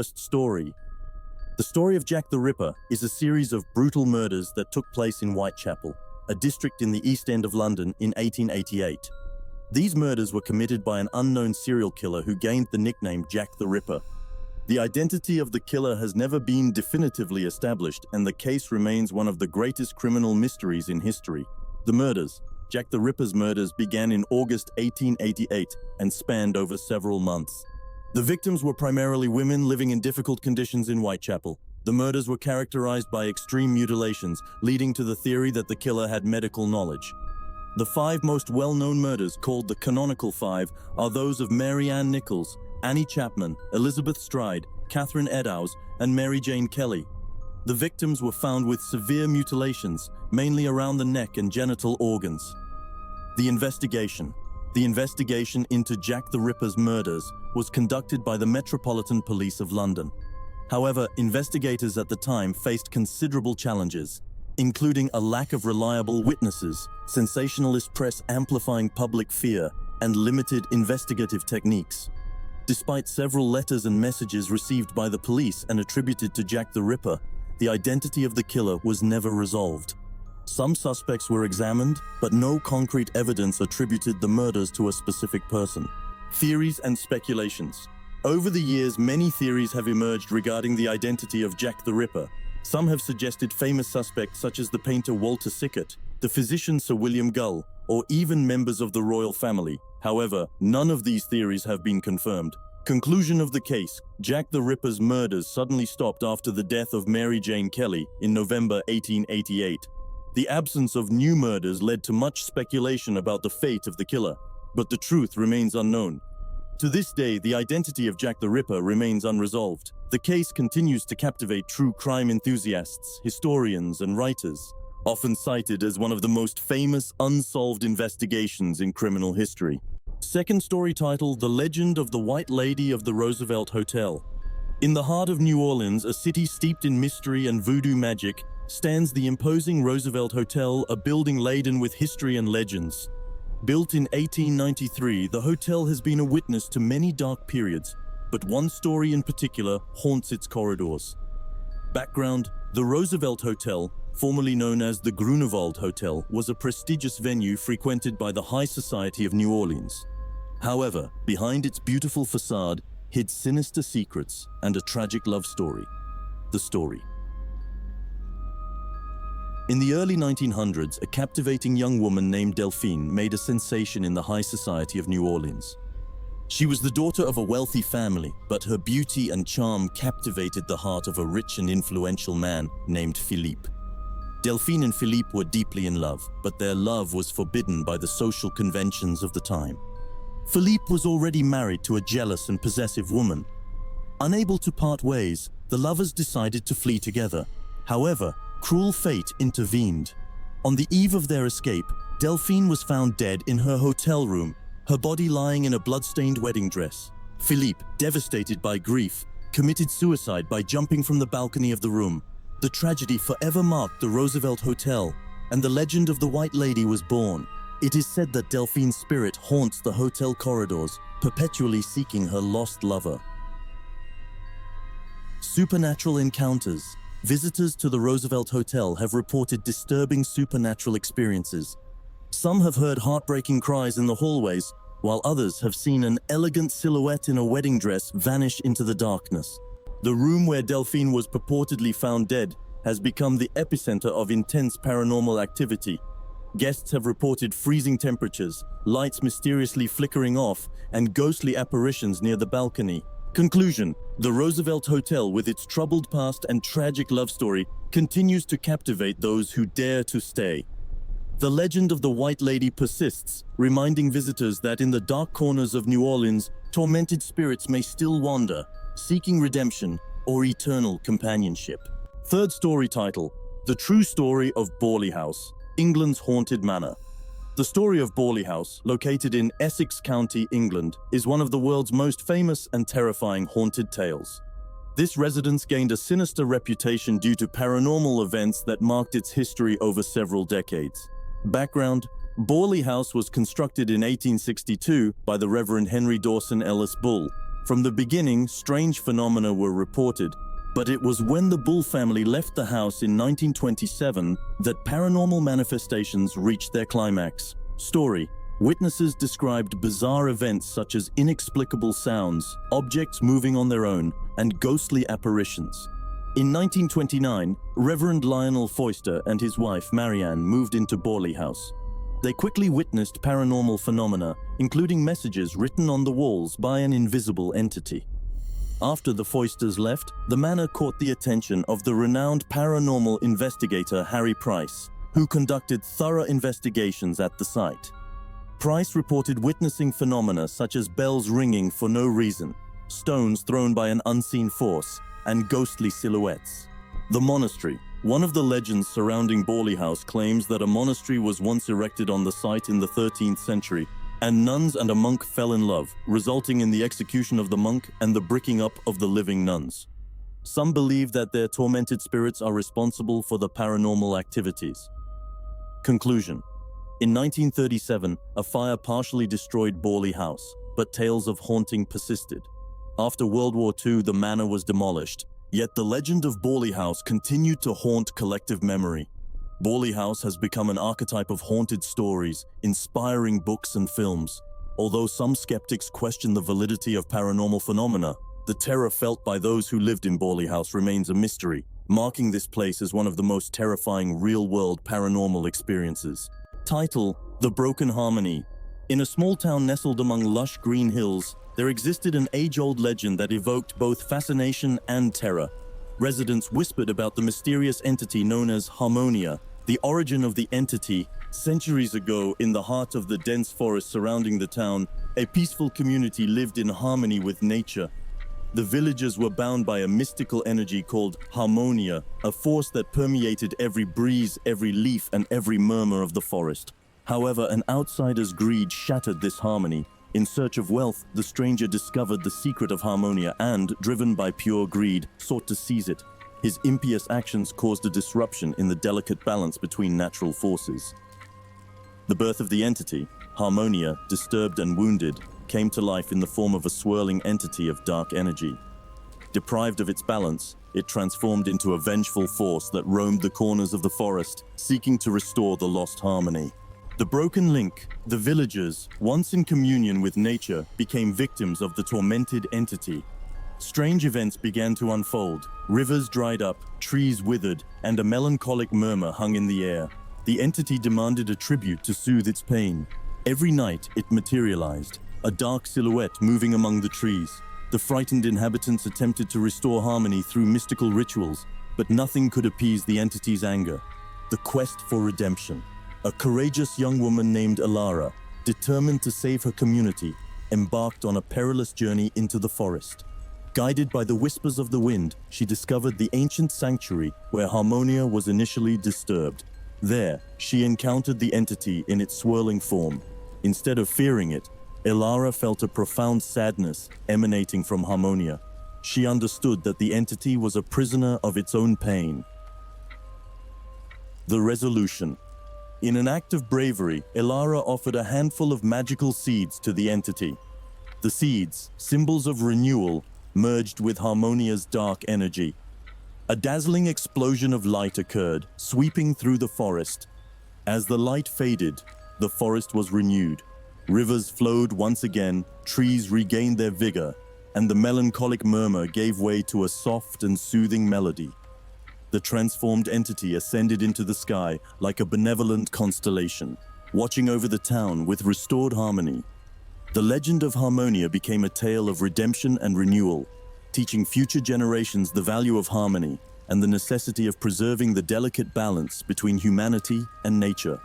first story. The story of Jack the Ripper is a series of brutal murders that took place in Whitechapel, a district in the East End of London in 1888. These murders were committed by an unknown serial killer who gained the nickname Jack the Ripper. The identity of the killer has never been definitively established, and the case remains one of the greatest criminal mysteries in history. The murders, Jack the Ripper's murders, began in August 1888 and spanned over several months. The victims were primarily women living in difficult conditions in Whitechapel. The murders were characterized by extreme mutilations, leading to the theory that the killer had medical knowledge. The five most well-known murders, called the Canonical Five, are those of Mary Ann Nichols, Annie Chapman, Elizabeth Stride, Catherine Eddowes, and Mary Jane Kelly. The victims were found with severe mutilations, mainly around the neck and genital organs. The investigation into Jack the Ripper's murders was conducted by the Metropolitan Police of London. However, investigators at the time faced considerable challenges, including a lack of reliable witnesses, sensationalist press amplifying public fear, and limited investigative techniques. Despite several letters and messages received by the police and attributed to Jack the Ripper, the identity of the killer was never resolved. Some suspects were examined, but no concrete evidence attributed the murders to a specific person. Theories and speculations. Over the years, many theories have emerged regarding the identity of Jack the Ripper. Some have suggested famous suspects such as the painter Walter Sickert, the physician Sir William Gull, or even members of the royal family. However, none of these theories have been confirmed. Conclusion of the case: Jack the Ripper's murders suddenly stopped after the death of Mary Jane Kelly in November 1888. The absence of new murders led to much speculation about the fate of the killer, but the truth remains unknown. To this day, the identity of Jack the Ripper remains unresolved. The case continues to captivate true crime enthusiasts, historians, and writers, often cited as one of the most famous unsolved investigations in criminal history. Second story title: The Legend of the White Lady of the Roosevelt Hotel. In the heart of New Orleans, a city steeped in mystery and voodoo magic, stands the imposing Roosevelt Hotel, a building laden with history and legends. Built in 1893, the hotel has been a witness to many dark periods, but one story in particular haunts its corridors. Background: the Roosevelt Hotel, formerly known as the Grunewald Hotel, was a prestigious venue frequented by the high society of New Orleans. However, behind its beautiful facade hid sinister secrets and a tragic love story. The story. In the early 1900s, a captivating young woman named Delphine made a sensation in the high society of New Orleans. She was the daughter of a wealthy family, but her beauty and charm captivated the heart of a rich and influential man named Philippe. Delphine and Philippe were deeply in love, but their love was forbidden by the social conventions of the time. Philippe was already married to a jealous and possessive woman. Unable to part ways, the lovers decided to flee together. However, cruel fate intervened. On the eve of their escape, Delphine was found dead in her hotel room, her body lying in a blood-stained wedding dress. Philippe, devastated by grief, committed suicide by jumping from the balcony of the room. The tragedy forever marked the Roosevelt Hotel, and the legend of the White Lady was born. It is said that Delphine's spirit haunts the hotel corridors, perpetually seeking her lost lover. Supernatural encounters. Visitors to the Roosevelt Hotel have reported disturbing supernatural experiences. Some have heard heartbreaking cries in the hallways, while others have seen an elegant silhouette in a wedding dress vanish into the darkness. The room where Delphine was purportedly found dead has become the epicenter of intense paranormal activity. Guests have reported freezing temperatures, lights mysteriously flickering off, and ghostly apparitions near the balcony. Conclusion: the Roosevelt Hotel, with its troubled past and tragic love story, continues to captivate those who dare to stay. The legend of the White Lady persists, reminding visitors that in the dark corners of New Orleans, tormented spirits may still wander, seeking redemption or eternal companionship. Third story title: The True Story of Borley House, England's Haunted Manor. The story of Borley House, located in Essex County, England, is one of the world's most famous and terrifying haunted tales. This residence gained a sinister reputation due to paranormal events that marked its history over several decades. Background: Borley House was constructed in 1862 by the Reverend Henry Dawson Ellis Bull. From the beginning, strange phenomena were reported, but it was when the Bull family left the house in 1927 that paranormal manifestations reached their climax. Story: witnesses described bizarre events such as inexplicable sounds, objects moving on their own, and ghostly apparitions. In 1929, Reverend Lionel Foister and his wife Marianne moved into Borley House. They quickly witnessed paranormal phenomena, including messages written on the walls by an invisible entity. After the Foisters left, the manor caught the attention of the renowned paranormal investigator Harry Price, who conducted thorough investigations at the site. Price reported witnessing phenomena such as bells ringing for no reason, stones thrown by an unseen force, and ghostly silhouettes. The monastery. One of the legends surrounding Borley House claims that a monastery was once erected on the site in the 13th century, and nuns and a monk fell in love, resulting in the execution of the monk and the bricking up of the living nuns. Some believe that their tormented spirits are responsible for the paranormal activities. Conclusion: in 1937, a fire partially destroyed Borley House, but tales of haunting persisted. After World War II, the manor was demolished, yet the legend of Borley House continued to haunt collective memory. Borley House has become an archetype of haunted stories, inspiring books and films. Although some skeptics question the validity of paranormal phenomena, the terror felt by those who lived in Borley House remains a mystery, marking this place as one of the most terrifying real-world paranormal experiences. Title: The Broken Harmony. In a small town nestled among lush green hills, there existed an age-old legend that evoked both fascination and terror. Residents whispered about the mysterious entity known as Harmonia. The origin of the entity: centuries ago, in the heart of the dense forest surrounding the town, a peaceful community lived in harmony with nature. The villagers were bound by a mystical energy called Harmonia, a force that permeated every breeze, every leaf, and every murmur of the forest. However, an outsider's greed shattered this harmony. In search of wealth, the stranger discovered the secret of Harmonia and, driven by pure greed, sought to seize it. His impious actions caused a disruption in the delicate balance between natural forces. The birth of the entity, Harmonia, disturbed and wounded, came to life in the form of a swirling entity of dark energy. Deprived of its balance, it transformed into a vengeful force that roamed the corners of the forest, seeking to restore the lost harmony. The broken link, the villagers, once in communion with nature, became victims of the tormented entity. Strange events began to unfold. Rivers dried up, trees withered, and a melancholic murmur hung in the air. The entity demanded a tribute to soothe its pain. Every night it materialized, a dark silhouette moving among the trees. The frightened inhabitants attempted to restore harmony through mystical rituals, but nothing could appease the entity's anger. The quest for redemption. A courageous young woman named Alara, determined to save her community, embarked on a perilous journey into the forest. Guided by the whispers of the wind, she discovered the ancient sanctuary where Harmonia was initially disturbed. There, she encountered the entity in its swirling form. Instead of fearing it, Alara felt a profound sadness emanating from Harmonia. She understood that the entity was a prisoner of its own pain. The resolution. In an act of bravery, Alara offered a handful of magical seeds to the entity. The seeds, symbols of renewal, merged with Harmonia's dark energy. A dazzling explosion of light occurred, sweeping through the forest. As the light faded, the forest was renewed. Rivers flowed once again, trees regained their vigor, and the melancholic murmur gave way to a soft and soothing melody. The transformed entity ascended into the sky like a benevolent constellation, watching over the town with restored harmony. The legend of Harmonia became a tale of redemption and renewal, teaching future generations the value of harmony and the necessity of preserving the delicate balance between humanity and nature.